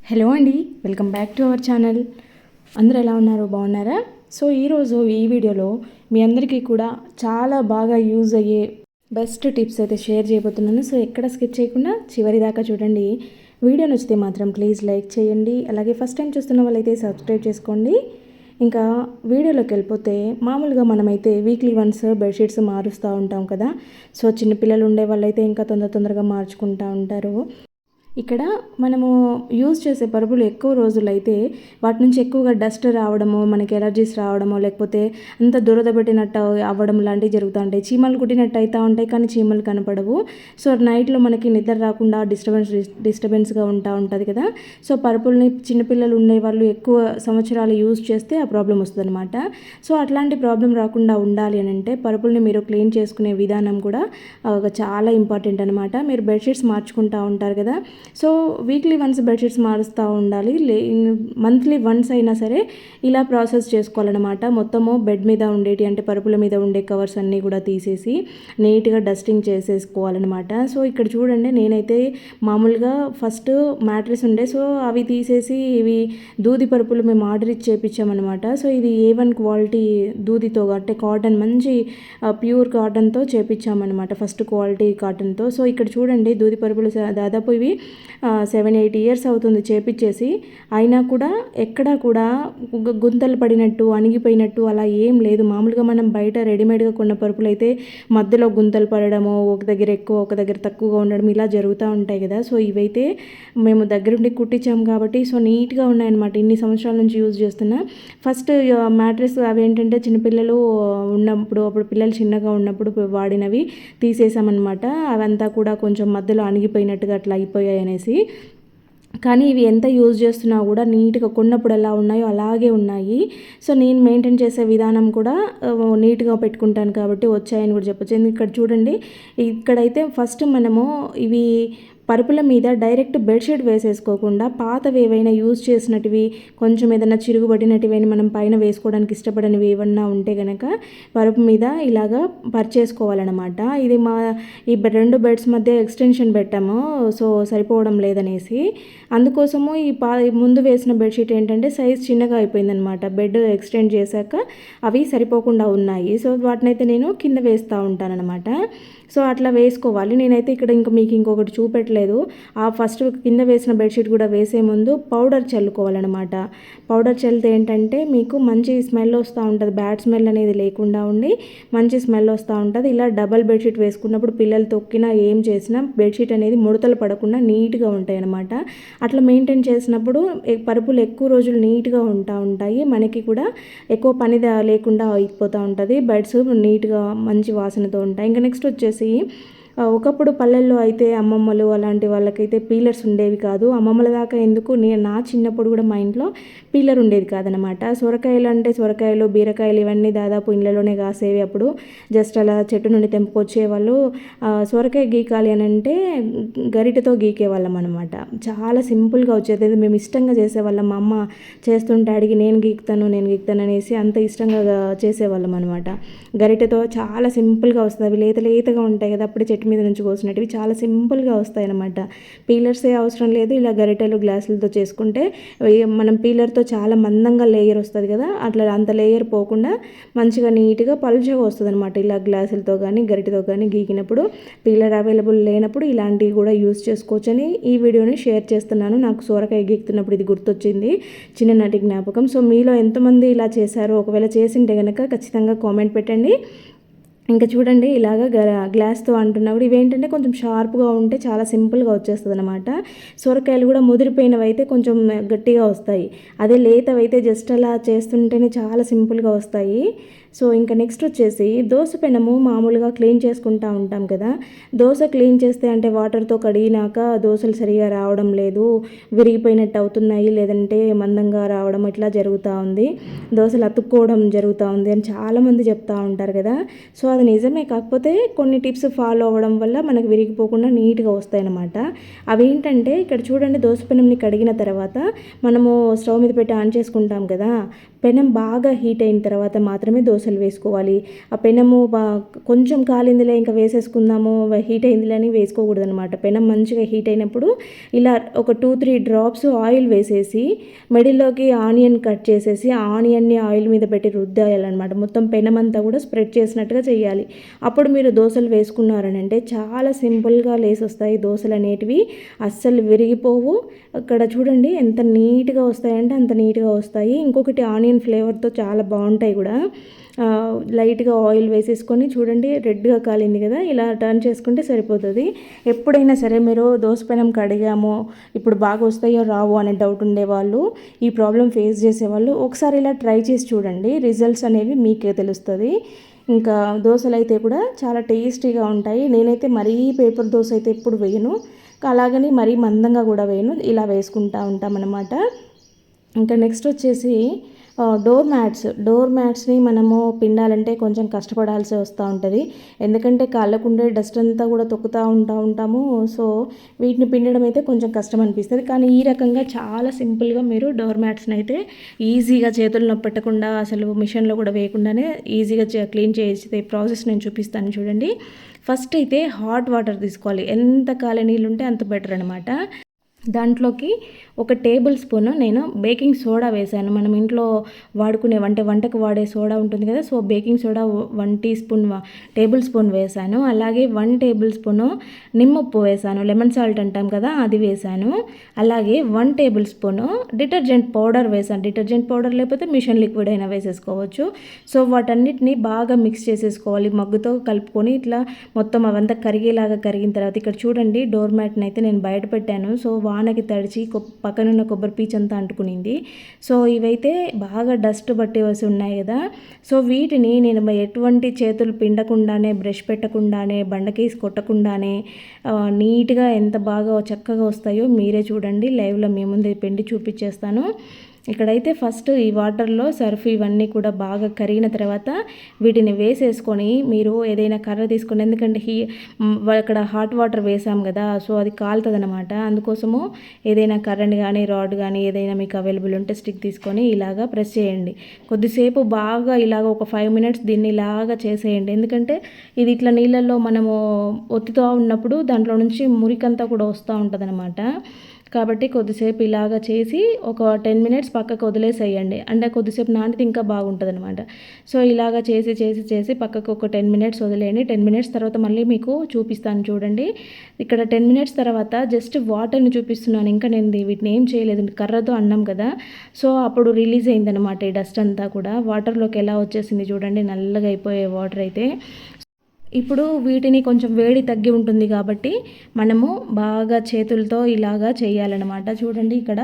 Hello అండి, welcome back to our channel. అందరూ ఎలా ఉన్నారు? బాగున్నారా? సో ఈరోజు ఈ వీడియోలో మీ అందరికీ కూడా చాలా బాగా యూజ్ అయ్యే బెస్ట్ టిప్స్ అయితే షేర్ చేయబోతున్నాను. సో ఎక్కడ స్కిప్ చేయకుండా చివరి దాకా చూడండి. వీడియో నచ్చితే మాత్రం ప్లీజ్ లైక్ చేయండి. అలాగే ఫస్ట్ టైం చూస్తున్న వాళ్ళైతే సబ్స్క్రైబ్ చేసుకోండి. ఇంకా వీడియోలోకి వెళ్ళిపోతే మామూలుగా మనమైతే వీక్లీ వన్స్ బెడ్షీట్స్ మారుస్తూ ఉంటాం కదా. సో చిన్నపిల్లలు ఉండే వాళ్ళైతే ఇంకా తొందరగా మార్చుకుంటూ ఉంటారు. ఇక్కడ మనము యూజ్ చేసే పరుపులు ఎక్కువ రోజులైతే వాటి నుంచి ఎక్కువగా డస్ట్ రావడమో, మనకి ఎలర్జీస్ రావడమో, లేకపోతే అంత దురద పెట్టినట్టు అవ్వడం లాంటివి జరుగుతూ ఉంటాయి. చీమలు కుట్టినట్టు అవుతూ ఉంటాయి, కానీ చీమలు కనపడవు. సో నైట్లో మనకి నిద్ర రాకుండా డిస్టర్బెన్స్గా ఉంటుంది కదా. సో పరుపుల్ని చిన్నపిల్లలు ఉండేవాళ్ళు ఎక్కువ సంవత్సరాలు యూజ్ చేస్తే ఆ ప్రాబ్లం వస్తుంది అనమాట. సో అట్లాంటి ప్రాబ్లం రాకుండా ఉండాలి అని అంటే పరుపుల్ని మీరు క్లీన్ చేసుకునే విధానం కూడా చాలా ఇంపార్టెంట్ అనమాట. మీరు బెడ్షీట్స్ మార్చుకుంటూ ఉంటారు కదా. సో వీక్లీ వన్స్ బెడ్షీట్స్ మారుస్తూ ఉండాలి. మంత్లీ వన్స్ అయినా సరే ఇలా ప్రాసెస్ చేసుకోవాలన్నమాట. మొత్తము బెడ్ మీద ఉండేటి అంటే పరుపుల మీద ఉండే కవర్స్ అన్నీ కూడా తీసేసి నీట్గా డస్టింగ్ చేసేసుకోవాలన్నమాట. సో ఇక్కడ చూడండి, నేనైతే మామూలుగా ఫస్ట్ మ్యాట్రెస్ ఉండే, సో అవి తీసేసి ఇవి దూది పరుపులు మేము ఆర్డర్ ఇచ్చి చేపించామన్నమాట. సో ఇది A1 క్వాలిటీ దూదితో అంటే కాటన్, మంచి ప్యూర్ కాటన్తో చేపించామన్నమాట, ఫస్ట్ క్వాలిటీ కాటన్తో. సో ఇక్కడ చూడండి, దూది పరుపులు దాదాపు ఇవి 7-8 ఇయర్స్ అవుతుంది చేపించేసి. అయినా కూడా ఎక్కడా కూడా గుంతలు పడినట్టు, అణిగిపోయినట్టు అలా ఏం లేదు. మామూలుగా మనం బయట రెడీమేడ్గా కొన్న పరుపులు అయితే మధ్యలో గుంతలు పడడము, ఒక దగ్గర ఎక్కువ ఒక దగ్గర తక్కువగా ఉండడం ఇలా జరుగుతూ ఉంటాయి కదా. సో ఇవైతే మేము దగ్గరుండి కుట్టించాం కాబట్టి సో నీట్గా ఉన్నాయన్నమాట. ఇన్ని సంవత్సరాల నుంచి యూజ్ చేస్తున్నా. ఫస్ట్ మ్యాట్రెస్ అవి ఏంటంటే చిన్నపిల్లలు ఉన్నప్పుడు, అప్పుడు పిల్లలు చిన్నగా ఉన్నప్పుడు వాడినవి తీసేసామన్నమాట. అవంతా కూడా కొంచెం మధ్యలో అణిగిపోయినట్టుగా అట్లా అయిపోయాయి అనేసి. కానీ ఇవి ఎంత యూజ్ చేస్తున్నా కూడా నీట్గా కొన్నప్పుడు ఎలా ఉన్నాయో అలాగే ఉన్నాయి. సో నేను మెయింటైన్ చేసే విధానం కూడా నీట్గా పెట్టుకుంటాను కాబట్టి వచ్చాయని కూడా చెప్పొచ్చు. ఇక్కడ చూడండి, ఇక్కడైతే ఫస్ట్ మనము ఇవి పరుపుల మీద డైరెక్ట్ బెడ్షీట్ వేసేసుకోకుండా పాతవి ఏవైనా యూజ్ చేసినటివి, కొంచెం ఏదైనా చిరుగుబడినటివి మనం పైన వేసుకోవడానికి ఇష్టపడనివి ఏమన్నా ఉంటే కనుక పరుపు మీద ఇలాగా పరిచేసుకోవాలన్నమాట. ఇది ఈ 2 బెడ్స్ మధ్య ఎక్స్టెన్షన్ పెట్టాము, సో సరిపోవడం లేదనేసి. అందుకోసము ఈ ముందు వేసిన బెడ్షీట్ ఏంటంటే సైజ్ చిన్నగా అయిపోయిందనమాట. బెడ్ ఎక్స్టెండ్ చేశాక అవి సరిపోకుండా ఉన్నాయి. సో వాటినైతే నేను కింద వేస్తూ ఉంటానన్నమాట. సో అట్లా వేసుకోవాలి. నేనైతే ఇక్కడ మీకు ఇంకొకటి చూపెట్టలేదు. ఆ ఫస్ట్ కింద వేసిన బెడ్షీట్ కూడా వేసే ముందు పౌడర్ చల్లుకోవాలన్నమాట. పౌడర్ చల్లితే ఏంటంటే మీకు మంచి స్మెల్ వస్తూ ఉంటుంది, బ్యాడ్ స్మెల్ అనేది లేకుండా ఉండి మంచి స్మెల్ వస్తూ ఉంటుంది. ఇలా డబల్ బెడ్షీట్ వేసుకున్నప్పుడు పిల్లలు తొక్కినా ఏం చేసినా బెడ్షీట్ అనేది ముడతలు పడకుండా నీట్గా ఉంటాయి అన్నమాట. అట్లా మెయింటైన్ చేసినప్పుడు పరుపులు ఎక్కువ రోజులు నీట్గా ఉంటాయి. మనకి కూడా ఎక్కువ పని లేకుండా అయిపోతూ ఉంటుంది. బెడ్స్ నీట్గా మంచి వాసనతో ఉంటాయి. ఇంకా నెక్స్ట్ వచ్చేసి ఒకప్పుడు పల్లెల్లో అయితే అమ్మమ్మలు అలాంటి వాళ్ళకైతే పీలర్స్ ఉండేవి కాదు. అమ్మమ్మల దాకా ఎందుకు, నా చిన్నప్పుడు కూడా మా ఇంట్లో పీలర్ ఉండేది కాదనమాట. సొరకాయలు అంటే సొరకాయలు, బీరకాయలు ఇవన్నీ దాదాపు ఇళ్ళలోనే కాసేవి. అప్పుడు జస్ట్ అలా చెట్టు నుండి తెంపుకొచ్చేవాళ్ళు. సొరకాయ గీకాలి అని అంటే గరిటెతో గీకేవాళ్ళం అనమాట. చాలా సింపుల్గా వచ్చేది, మేము ఇష్టంగా చేసేవాళ్ళం. మా అమ్మ చేస్తుంటే అడిగి నేను గీకుతాను అనేసి అంత ఇష్టంగా చేసేవాళ్ళం అనమాట. గరిటెతో చాలా సింపుల్గా వస్తుంది. అవి లేతగా ఉంటాయి కదా, అప్పుడు చెట్టు మీద నుంచి కోసినట్టువి చాలా సింపుల్గా వస్తాయి అన్నమాట. పీలర్సే అవసరం లేదు. ఇలా గరిటెలు గ్లాసులతో చేసుకుంటే మనం పీలర్తో చాలా మందంగా లేయర్ వస్తుంది కదా, అట్లా అంత లేయర్ పోకుండా మంచిగా నీట్గా పలుచగా వస్తుంది అనమాట. ఇలా గ్లాసులతో కానీ గరిటెతో కానీ గీకినప్పుడు, పీలర్ అవైలబుల్ లేనప్పుడు ఇలాంటివి కూడా యూజ్ చేసుకోవచ్చని ఈ వీడియోని షేర్ చేస్తున్నాను. నాకు సొరకాయ గీకుతున్నప్పుడు ఇది గుర్తొచ్చింది, చిన్ననాటి జ్ఞాపకం. సో మీలో ఎంతమంది ఇలా చేశారో, ఒకవేళ చేసింటే కనుక ఖచ్చితంగా కామెంట్ పెట్టండి. ఇంకా చూడండి, ఇలాగ గ్లాస్తో అంటున్నప్పుడు ఇవేంటంటే కొంచెం షార్ప్గా ఉంటే చాలా సింపుల్గా వచ్చేస్తుంది అనమాట. సొరకాయలు కూడా ముదిరిపోయినవి అయితే కొంచెం గట్టిగా వస్తాయి. అదే లేతవైతే జస్ట్ అలా చేస్తుంటేనే చాలా సింపుల్గా వస్తాయి. సో ఇంకా నెక్స్ట్ వచ్చేసి దోశ పెనము మామూలుగా క్లీన్ చేసుకుంటూ ఉంటాం కదా. దోశ క్లీన్ చేస్తే అంటే వాటర్తో కడిగినాక దోశలు సరిగా రావడం లేదు, విరిగిపోయినట్టు అవుతున్నాయి, లేదంటే మందంగా రావడం ఇట్లా జరుగుతూ ఉంది, దోశలు అతుక్కోవడం జరుగుతూ ఉంది అని చాలామంది చెప్తూ ఉంటారు కదా. సో అది నిజమే, కాకపోతే కొన్ని టిప్స్ ఫాలో అవ్వడం వల్ల మనకు విరిగిపోకుండా నీట్గా వస్తాయన్నమాట. అవేంటంటే ఇక్కడ చూడండి, దోశ పెనంని కడిగిన తర్వాత మనము స్టవ్ మీద పెట్టి ఆన్ చేసుకుంటాం కదా, పెనం బాగా హీట్ అయిన తర్వాత మాత్రమే దోశలు వేసుకోవాలి. ఆ పెనము కొంచెం కాలిందిలే ఇంకా వేసేసుకుందాము, హీట్ అయిందిలే అని వేసుకోకూడదు అనమాట. పెనం మంచిగా హీట్ అయినప్పుడు ఇలా ఒక 2-3 డ్రాప్స్ ఆయిల్ వేసేసి మిడిల్లోకి ఆనియన్ కట్ చేసేసి ఆనియన్ని ఆయిల్ మీద పెట్టి రుద్దేయాలన్నమాట. మొత్తం పెనం అంతా కూడా స్ప్రెడ్ చేసినట్టుగా చేయాలి. అప్పుడు మీరు దోశలు వేసుకున్నారనంటే చాలా సింపుల్గా లేసి వస్తాయి దోశలు అనేటివి, అస్సలు విరిగిపోవు. అక్కడ చూడండి ఎంత నీట్గా వస్తాయంటే అంత నీట్గా వస్తాయి. ఇంకొకటి ఆనియన్ ఫ్లేవర్తో చాలా బాగుంటాయి కూడా. లైట్గా ఆయిల్ వేసేసుకొని చూడండి రెడ్గా కాలింది కదా, ఇలా టర్న్ చేసుకుంటే సరిపోతుంది. ఎప్పుడైనా సరే మీరు దోశ పెనం కడిగామో ఇప్పుడు బాగా వస్తాయో రావో అనే డౌట్ ఉండేవాళ్ళు, ఈ ప్రాబ్లం ఫేస్ చేసేవాళ్ళు ఒకసారి ఇలా ట్రై చేసి చూడండి, రిజల్ట్స్ అనేవి మీకే తెలుస్తుంది. ఇంకా దోశలు అయితే కూడా చాలా టేస్టీగా ఉంటాయి. నేనైతే మరీ పేపర్ దోశ అయితే ఎప్పుడు వేయను, అలాగని మరీ మందంగా కూడా వేయను, ఇలా వేసుకుంటూ ఉంటామన్నమాట. ఇంకా నెక్స్ట్ వచ్చేసి డోర్ మ్యాట్స్ని మనము పిండాలంటే కొంచెం కష్టపడాల్సి వస్తూ ఉంటుంది. ఎందుకంటే కాళ్ళకుండే డస్ట్ అంతా కూడా తొక్కుతూ ఉంటాము. సో వీటిని పిండడం అయితే కొంచెం కష్టం అనిపిస్తుంది. కానీ ఈ రకంగా చాలా సింపుల్గా మీరు డోర్ మ్యాట్స్ని అయితే ఈజీగా చేతులు నొప్పి పెట్టకుండా అసలు మిషన్లో కూడా వేయకుండానే ఈజీగా క్లీన్ చేసే ప్రాసెస్ నేను చూపిస్తాను చూడండి. ఫస్ట్ అయితే హాట్ వాటర్ తీసుకోవాలి, ఎంత కాలే నీళ్ళు ఉంటే అంత బెటర్ అనమాట. దాంట్లోకి 1 టేబుల్ స్పూన్ నేను బేకింగ్ సోడా వేసాను. మనం ఇంట్లో వాడుకునే వంటకు వాడే సోడా ఉంటుంది కదా, so baking soda 1 table spoon వేసాను. అలాగే 1 టేబుల్ స్పూన్ నిమ్మప్పు వేసాను, లెమన్ సాల్ట్ అంటాం కదా అది వేసాను. అలాగే 1 టేబుల్ స్పూన్ డిటర్జెంట్ పౌడర్ వేసాను. డిటర్జెంట్ పౌడర్ లేకపోతే మిషన్ లిక్విడ్ అయినా వేసేసుకోవచ్చు. సో వాటన్నిటిని బాగా మిక్స్ చేసేసుకోవాలి, మగ్గుతో కలుపుకొని ఇట్లా మొత్తం అవంతా కరిగేలాగా కరిగిన తర్వాత ఇక్కడ చూడండి డోర్ మ్యాట్ని అయితే నేను బయట పెట్టాను. సో వానకి తడిచి పక్కనున్న కొబ్బరి పీచు అంతా అంటుకునింది. సో ఇవైతే బాగా డస్ట్ బట్టి వేసి ఉన్నాయి కదా, సో వీటిని నేను ఎటువంటి చేతులు పిండకుండానే, బ్రష్ పెట్టకుండానే, బండకేసి కొట్టకుండానే నీట్గా ఎంత బాగా చక్కగా వస్తాయో మీరే చూడండి. లైవ్లో మీ ముందే పిండి చూపించేస్తాను. ఇక్కడైతే ఫస్ట్ ఈ వాటర్లో సర్ఫ్ ఇవన్నీ కూడా బాగా కరిగిన తర్వాత వీటిని వేసేసుకొని మీరు ఏదైనా కర్ర తీసుకొని, ఎందుకంటే అక్కడ హాట్ వాటర్ వేసాం కదా, సో అది కాలుతుంది అనమాట. అందుకోసము ఏదైనా కర్రని కానీ రాడ్ కానీ ఏదైనా మీకు అవైలబుల్ ఉంటే స్టిక్ తీసుకొని ఇలాగా ప్రెస్ చేయండి. కొద్దిసేపు బాగా ఇలాగ ఒక 5 మినిట్స్ దీన్ని ఇలాగా చేసేయండి. ఎందుకంటే ఇది ఇట్లా నీళ్ళల్లో మనము ఒత్తుతూ ఉన్నప్పుడు దాంట్లో నుంచి మురికంతా కూడా వస్తూ ఉంటుంది అనమాట. కాబట్టి కొద్దిసేపు ఇలాగ చేసి ఒక 10 మినిట్స్ పక్కకు వదిలేసేయండి. అంటే కొద్దిసేపు నానితే ఇంకా బాగుంటుంది అనమాట. సో ఇలాగ చేసి పక్కకు ఒక 10 మినిట్స్ వదిలేయండి. 10 మినిట్స్ తర్వాత మళ్ళీ మీకు చూపిస్తాను చూడండి. ఇక్కడ 10 మినిట్స్ తర్వాత జస్ట్ వాటర్ని చూపిస్తున్నాను, ఇంకా నేను వీటిని ఏం చేయలేదు, కర్రతో అన్నాం కదా, సో అప్పుడు రిలీజ్ అయిందనమాట ఈ డస్ట్ అంతా కూడా. వాటర్లోకి ఎలా వచ్చేసింది చూడండి, నల్లగా అయిపోయే వాటర్ అయితే. ఇప్పుడు వీటిని కొంచెం వేడి తగ్గి ఉంటుంది కాబట్టి మనము బాగా చేతులతో ఇలాగా చేయాలన్నమాట. చూడండి ఇక్కడ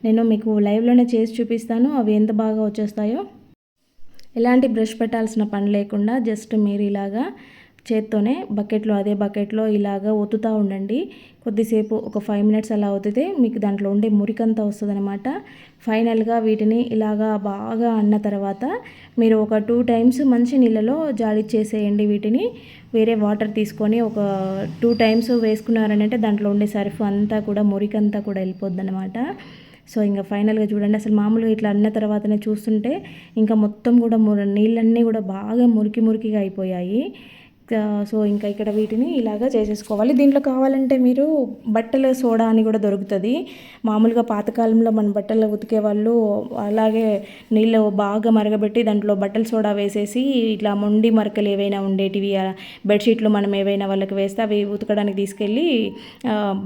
నేను మీకు లైవ్లోనే చేసి చూపిస్తాను అవి ఎంత బాగా వచ్చేస్తాయో. ఎలాంటి బ్రష్ పెట్టాల్సిన పని లేకుండా జస్ట్ మీరు ఇలాగా చేత్తోనే అదే బకెట్లో ఇలాగా ఒత్తుతూ ఉండండి. కొద్దిసేపు ఒక 5 మినిట్స్ అలా ఒత్తితే మీకు దాంట్లో ఉండే మురికంతా వస్తుందన్నమాట. ఫైనల్గా వీటిని ఇలాగా బాగా అన్న తర్వాత మీరు ఒక 2 టైమ్స్ మంచి నీళ్ళలో జాడిచ్చేసేయండి. వీటిని వేరే వాటర్ తీసుకొని ఒక 2 టైమ్స్ వేసుకున్నారనంటే దాంట్లో ఉండే సర్ఫ్ అంతా కూడా మురికంతా కూడా వెళ్ళిపోద్ది అనమాట. సో ఇంకా ఫైనల్గా చూడండి, అసలు మామూలుగా ఇట్లా అన్న తర్వాతనే చూస్తుంటే ఇంకా మొత్తం కూడా నీళ్ళన్నీ కూడా బాగా మురికిగా అయిపోయాయి. సో ఇంకా ఇక్కడ వీటిని ఇలాగా చేసేసుకోవాలి. దీంట్లో కావాలంటే మీరు బట్టల సోడా అని కూడా దొరుకుతుంది. మామూలుగా పాతకాలంలో మన బట్టలు ఉతికే వాళ్ళు అలాగే నీళ్ళు బాగా మరగబెట్టి దాంట్లో బట్టల సోడా వేసేసి ఇట్లా మొండి మరకలు ఏవైనా ఉండేటివి బెడ్షీట్లు మనం ఏవైనా వాళ్ళకి వేస్తే అవి ఉతకడానికి తీసుకెళ్ళి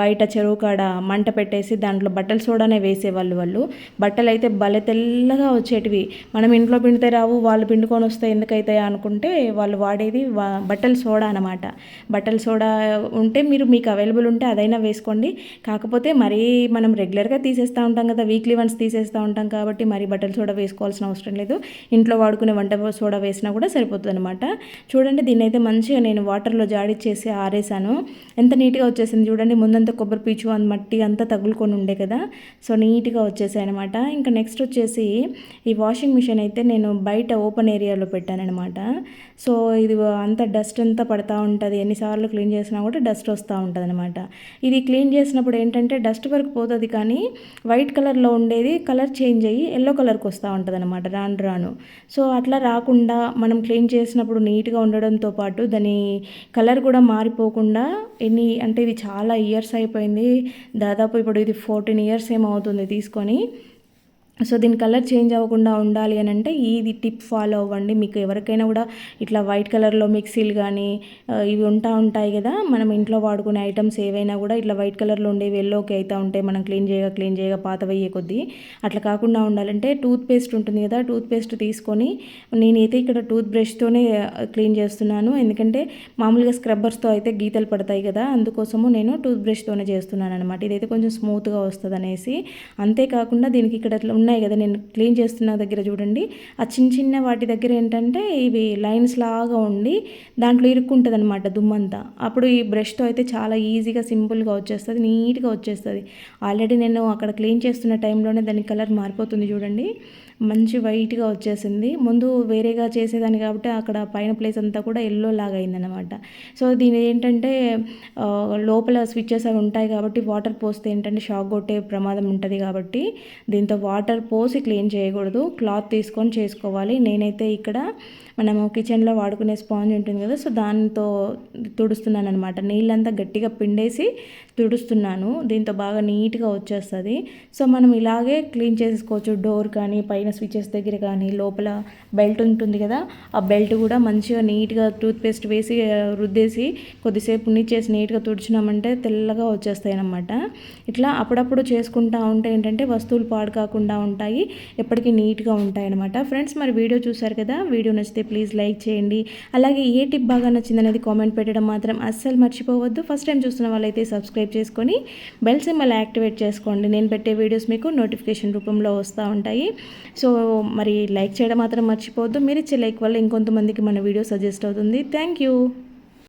బయట చెరువు కాడ మంట పెట్టేసి దాంట్లో బట్టల సోడానే వేసేవాళ్ళు. బట్టలు అయితే భలే తెల్లగా వచ్చేటివి. మనం ఇంట్లో పిండితే రావు, వాళ్ళు పిండుకొని వస్తే ఎందుకైతాయా అనుకుంటే వాళ్ళు వాడేది బట్టల సోడా అనమాట. బట్టల సోడా ఉంటే మీకు అవైలబుల్ ఉంటే అదైనా వేసుకోండి. కాకపోతే మరీ మనం రెగ్యులర్గా తీసేస్తూ ఉంటాం కదా, వీక్లీ వన్స్ తీసేస్తూ ఉంటాం కాబట్టి మరి బట్టల సోడా వేసుకోవాల్సిన అవసరం లేదు. ఇంట్లో వాడుకునే వంట సోడా వేసినా కూడా సరిపోతుంది అనమాట. చూడండి దీన్ని అయితే మంచిగా నేను వాటర్లో జాడిచ్చేసి ఆరేసాను. ఎంత నీట్గా వచ్చేసింది చూడండి. ముందంతా కొబ్బరి పీచు మట్టి అంతా తగులుకొని ఉండే కదా, సో నీట్గా వచ్చేసాయి అనమాట. ఇంకా నెక్స్ట్ వచ్చేసి ఈ వాషింగ్ మిషన్ అయితే నేను బయట ఓపెన్ ఏరియాలో పెట్టాను అనమాట. సో ఇది అంత డస్ట్ డస్ట్ అంతా పడతా ఉంటుంది, ఎన్నిసార్లు క్లీన్ చేసినా కూడా డస్ట్ వస్తూ ఉంటుంది అనమాట. ఇది క్లీన్ చేసినప్పుడు ఏంటంటే డస్ట్ వరకు పోతుంది, కానీ వైట్ కలర్లో ఉండేది కలర్ చేంజ్ అయ్యి ఎల్లో కలర్కి వస్తూ ఉంటుంది అనమాట రాను రాను. సో అట్లా రాకుండా మనం క్లీన్ చేసినప్పుడు నీట్గా ఉండడంతో పాటు దాని కలర్ కూడా మారిపోకుండా అంటే ఇది చాలా ఇయర్స్ అయిపోయింది, దాదాపు ఇప్పుడు ఇది 14 ఇయర్స్ ఏమవుతుంది తీసుకొని. సో దీని కలర్ చేంజ్ అవ్వకుండా ఉండాలి అని అంటే ఇది టిప్ ఫాలో అవ్వండి. మీకు ఎవరికైనా కూడా ఇట్లా వైట్ కలర్లో మిక్సీలు కానీ ఇవి ఉంటాయి కదా, మనం ఇంట్లో వాడుకునే ఐటమ్స్ ఏవైనా కూడా ఇట్లా వైట్ కలర్లో ఉండేవి ఎల్లోకి అవుతూ ఉంటాయి, మనం క్లీన్ చేయగా పాతవయ్యే కొద్దీ. అట్లా కాకుండా ఉండాలంటే టూత్ పేస్ట్ ఉంటుంది కదా, టూత్ పేస్ట్ తీసుకొని నేనైతే ఇక్కడ టూత్ బ్రష్తోనే క్లీన్ చేస్తున్నాను, ఎందుకంటే మామూలుగా స్క్రబ్బర్స్తో అయితే గీతలు పడతాయి కదా, అందుకోసము నేను టూత్ బ్రష్తోనే చేస్తున్నాను అనమాట. ఇదైతే కొంచెం స్మూత్గా వస్తుంది అనేసి. అంతేకాకుండా దీనికి ఇక్కడ ఉన్నాయి కదా, నేను క్లీన్ చేస్తున్న దగ్గర చూడండి, ఆ చిన్న వాటి దగ్గర ఏంటంటే ఇవి లైన్స్ లాగా ఉండి దాంట్లో ఇరుక్కుంటుంది అనమాట దుమ్మంతా. అప్పుడు ఈ బ్రష్తో అయితే చాలా ఈజీగా సింపుల్గా వచ్చేస్తుంది, నీట్గా వచ్చేస్తుంది. ఆల్రెడీ నేను అక్కడ క్లీన్ చేస్తున్న టైంలోనే దాని కలర్ మారిపోతుంది చూడండి, మంచి వైట్గా వచ్చేసింది. ముందు వేరేగా చేసేదాన్ని కాబట్టి అక్కడ పైన ప్లేస్ అంతా కూడా ఎల్లో లాగా అయిందనమాట. సో దీని ఏంటంటే లోపల స్విచ్చెస్ అవి ఉంటాయి కాబట్టి వాటర్ పోస్తే ఏంటంటే షాక్ కొట్టే ప్రమాదం ఉంటుంది, కాబట్టి దీంతో వాటర్ పోసి క్లీన్ చేయకూడదు, క్లాత్ తీసుకొని చేసుకోవాలి. నేనైతే ఇక్కడ మనము కిచెన్లో వాడుకునే స్పాంజ్ ఉంటుంది కదా, సో దాంతో తుడుస్తున్నాను అనమాట. నీళ్ళంతా గట్టిగా పిండేసి తుడుస్తున్నాను, దీంతో బాగా నీట్గా వచ్చేస్తుంది. సో మనం ఇలాగే క్లీన్ చేసుకోవచ్చు. డోర్ కానీ పైన స్విచెస్ దగ్గర కానీ లోపల బెల్ట్ ఉంటుంది కదా, ఆ బెల్ట్ కూడా మంచిగా నీట్గా టూత్ పేస్ట్ వేసి రుద్దేసి కొద్దిసేపు చేసి నీట్గా తుడిచినామంటే తెల్లగా వచ్చేస్తాయి అన్నమాట. ఇట్లా అప్పుడప్పుడు చేసుకుంటూ ఉంటే ఏంటంటే వస్తువులు పాడు కాకుండా ఉంటాయి, ఎప్పటికీ నీట్గా ఉంటాయి అన్నమాట. ఫ్రెండ్స్, మరి వీడియో చూసారు కదా, వీడియో నచ్చితే ప్లీజ్ లైక్ చేయండి. అలాగే ఏ టిప్ బాగా నచ్చింది అనేది కామెంట్ పెట్టడం మాత్రం అస్సలు మర్చిపోవద్దు. ఫస్ట్ టైం చూస్తున్న వాళ్ళైతే సబ్స్క్రైబ్ చేసుకొని బెల్ సింబల్ యాక్టివేట్ చేసుకోండి. నేను పెట్టే వీడియోస్ మీకు నోటిఫికేషన్ రూపంలో వస్తూ ఉంటాయి. సో మరి లైక్ చేయడం మాత్రం మర్చిపోవద్దు. మీరు ఇచ్చే లైక్ వల్ల ఇంకొంతమందికి మన వీడియో సజెస్ట్ అవుతుంది. Thank you.